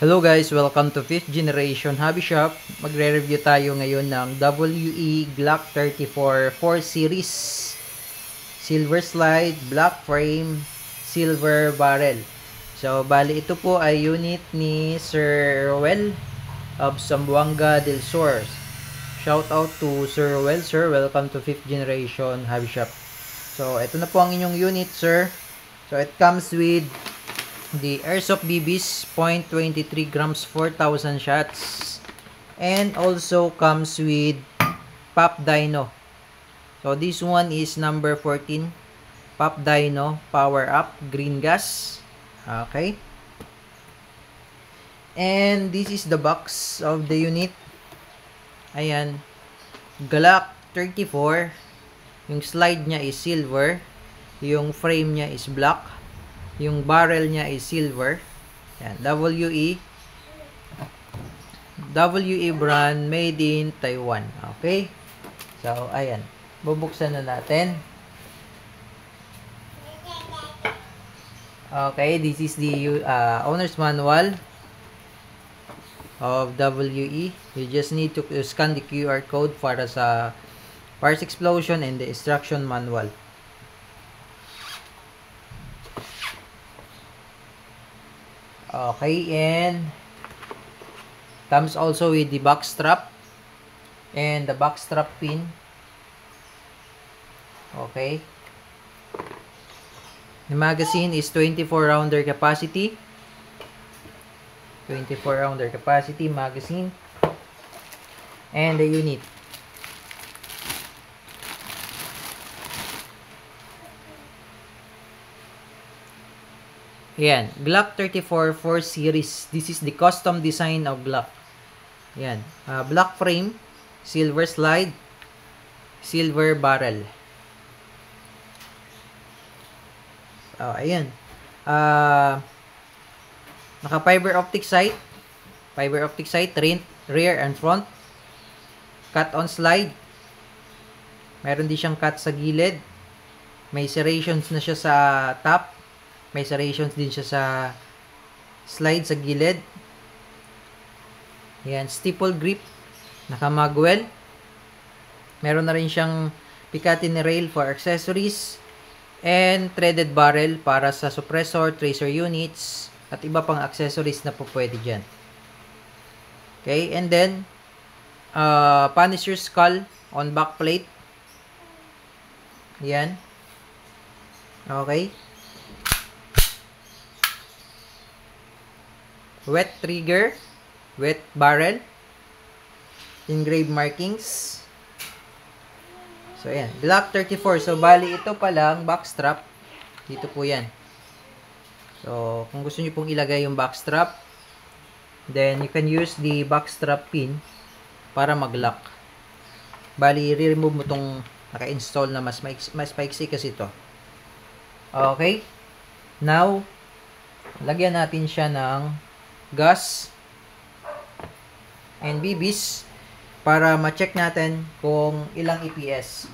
Hello guys, welcome to 5th Generation Hobby Shop. Magre-review tayo ngayon ng WE Glock 34 4 Series. Silver slide, black frame, silver barrel. So, bali ito po ay unit ni Sir Roel of Zamboanga del Sur. Shout out to Sir Roel, sir. Welcome to 5th Generation Hobby Shop. So, ito na po ang inyong unit, sir. So, it comes with the Airsoft BBs 0.23 grams 4,000 shots, and also comes with Pop Dino. So this one is number 14, Pop Dino Power Up Green Gas. Okay, and this is the box of the unit. Ayan, Glock 34. Yung slide nya is silver, yung frame nya is black, yung barrel niya is silver. Yan, WE brand, made in Taiwan. Okay? So, ayan. Bubuksan na natin. Okay, this is the owner's manual of WE. You just need to scan the QR code para sa parts explosion and the instruction manual. Okay, and comes also with the box strap and the box strap pin. Okay. The magazine is 24 rounder capacity. 24 rounder capacity magazine. And the unit. Yan, Glock 34 4 Series. This is the custom design of Glock. Yan, black frame, silver slide, silver barrel. So, ayan. Naka fiber optic sight. Fiber optic sight, rear and front. Cut on slide. Meron din siyang cut sa gilid. May serrations na siya sa top. May serrations din siya sa slide sa gilid. Yan, stipple grip. Naka-magwell. Meron na rin siyang Picatinny rail for accessories. And threaded barrel para sa suppressor, tracer units, at iba pang accessories na po pwede dyan. Okay, and then, Punisher skull on back plate. Yan. Okay. Wet trigger, wet barrel, engraved markings. So, ayan. Glock 34. So, bali ito palang backstrap. Dito po yan. So, kung gusto nyo pong ilagay yung backstrap, then you can use the backstrap pin para mag-lock. Bali, re-remove mo tong naka-install na mas paiksi kasi ito. Okay. Now, lagyan natin siya ng gas and BBs para ma-check natin kung ilang EPS.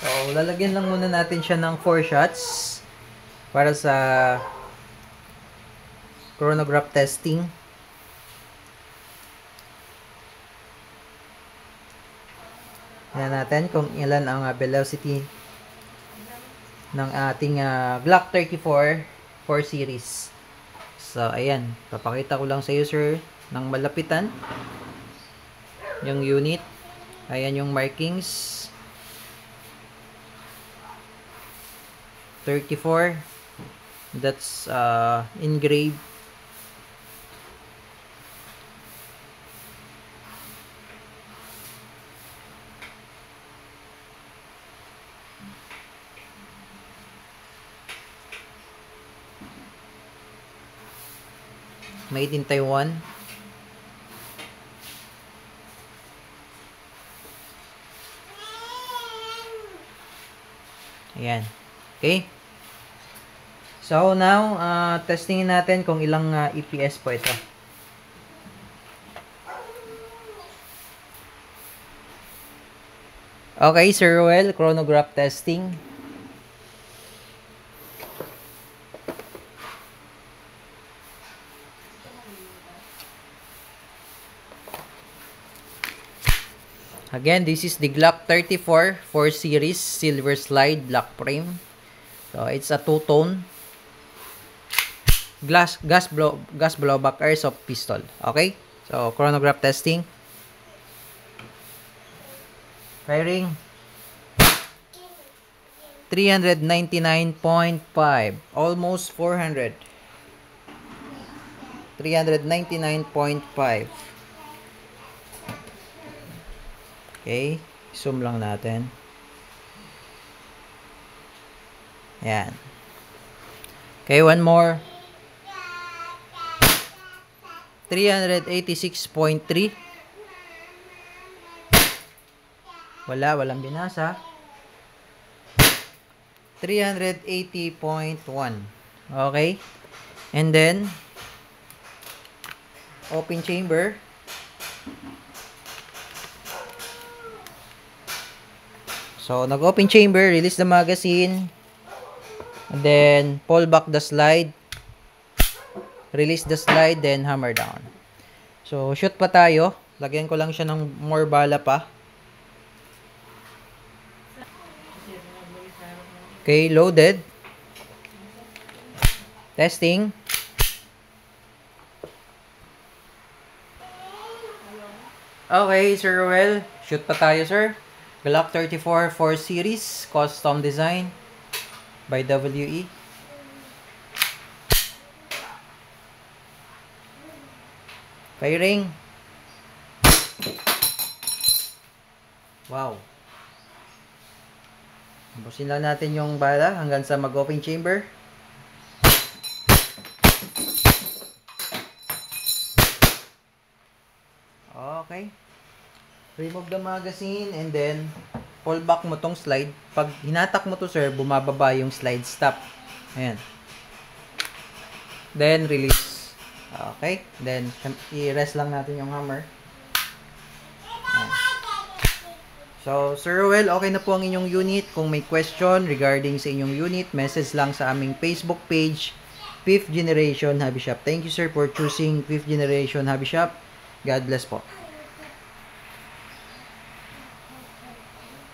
So, lalagyan lang muna natin siya ng 4 shots para sa chronograph testing. Tingnan natin kung ilan ang velocity ng ating Glock 34 4 series. So, ayan. Papakita ko lang sa iyo, sir, ng malapitan yung unit. Ayan yung markings. 34. That's engraved. Made in Taiwan. Ayan. Okay. So now, testingin natin kung ilang EPS po ito. Okay, Sir Ruel, chronograph testing. Again, this is the Glock 34 4 series silver slide black frame. So it's a two-tone gas blowback airsoft pistol. Okay? So chronograph testing. Firing. 399.5, almost 400. 399.5. Okay, zoom lang natin. Yan. Okay, one more. 386.3. Walang binasa. 380.1. Okay. And then open chamber. So, nag-open chamber, release the magazine, and then pull back the slide, release the slide, then hammer down. So, shoot pa tayo. Lagyan ko lang siya ng more bala pa. Okay, loaded. Testing. Okay, Sir Ruel, shoot pa tayo, sir. Glock 34 4 series custom design by WE. Firing. Wow. Busin lang natin yung bala hanggang sa mag-open chamber. Okay. Remove the magazine and then pull back mo tong slide. Pag hinatak mo to, sir, bumababa yung slide stop. Ayan. Then release. Okay. Then i-rest lang natin yung hammer. Ayan. So, Sir Ruel, okay na po ang inyong unit. Kung may question regarding sa inyong unit, message lang sa aming Facebook page, 5th Generation Hobby Shop. Thank you, sir, for choosing 5th Generation Hobby Shop. God bless po.